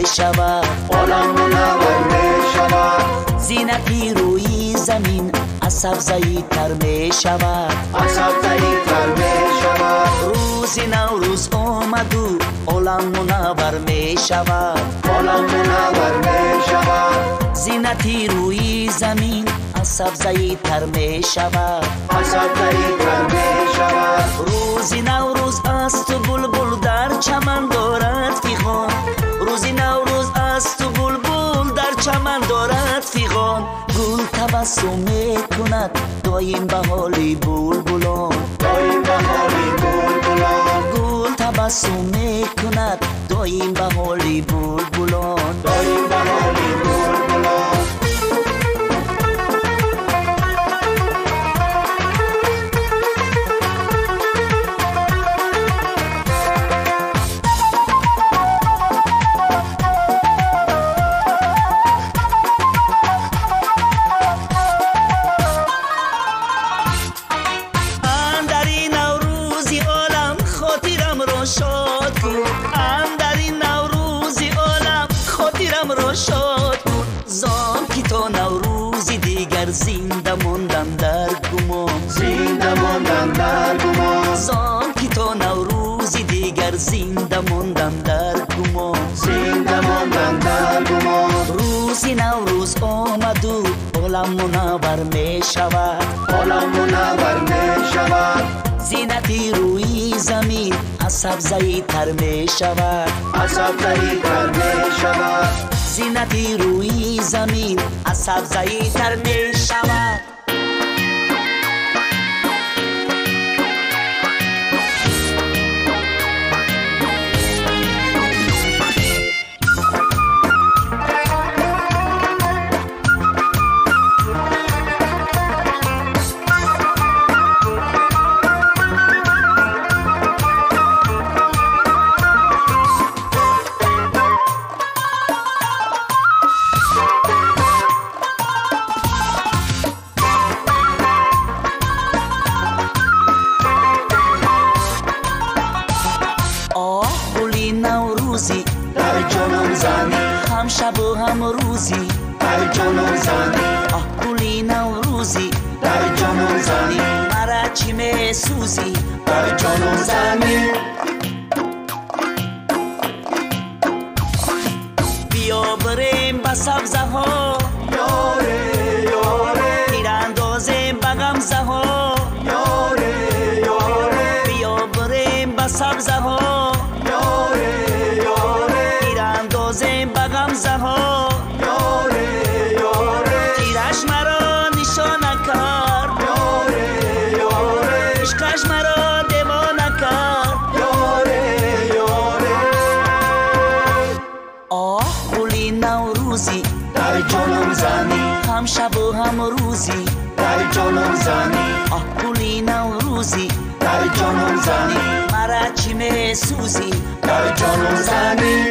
می شود، عالم منور می شود. زینتی روی زمین از سبزه‌ای تر می شود، از سبزه‌ای تر می شود. روز نوروز آمد و عالم منور می شود، عالم منور می شود. زینتی روی زمین از سبزه‌ای تر می شود، از سبزه‌ای تر می شود. روز نوروز است و بلبل در چمن دارد فیغان، روز نوروز است و بلبل در چمن دارد فیغان. گل تبسم می کند دایم به حالی بلبلان، دایم به حالی بلبلان. گل تبسم می کند دایم به حالی بلبلان، دایم به حالی بلبلان. شاد کن اندر این نوروزی عالم خاطرم را شاد کن، زان که تا نوروزی دیگر زنده ماندم در گمان، زنده ماندم در گمان. زان که تا نوروزی دیگر زنده ماندم در گمان، زنده ماندم در گمان. روز نوروز آمد و عالم منور می شود، عالم منور می شود. زینتی روی زمین از سبزه‌ای تر می شود، از سبزه‌ای تر می شود. زینتی روی زمین از سبزه‌ای تر می شود. نوروزی در جانم زنی، هم شب و هم روزی در جانم زنی. آه گلی نوروزی در جانم زنی، مرا چی می سوزی در جانم زنی. بیا بریم به سبزه ها یاره یاره، تیراندازیم به غمزه ها یاره یاره. بیا بریم به سبزه ها یاره یاره، تیراندازیم به غمزه ها یاره یاره. تیرش مرا نشانه کرد، یاره یاره. عشقش مرا دیوانه کرد، یاره یاره. آه گلی نوروزی در جانم زنی، هم شب و هم روزی در جانم زنی. آه گلی نوروزی در جانم زنی، مرا چی می سوزی در جانم زنی.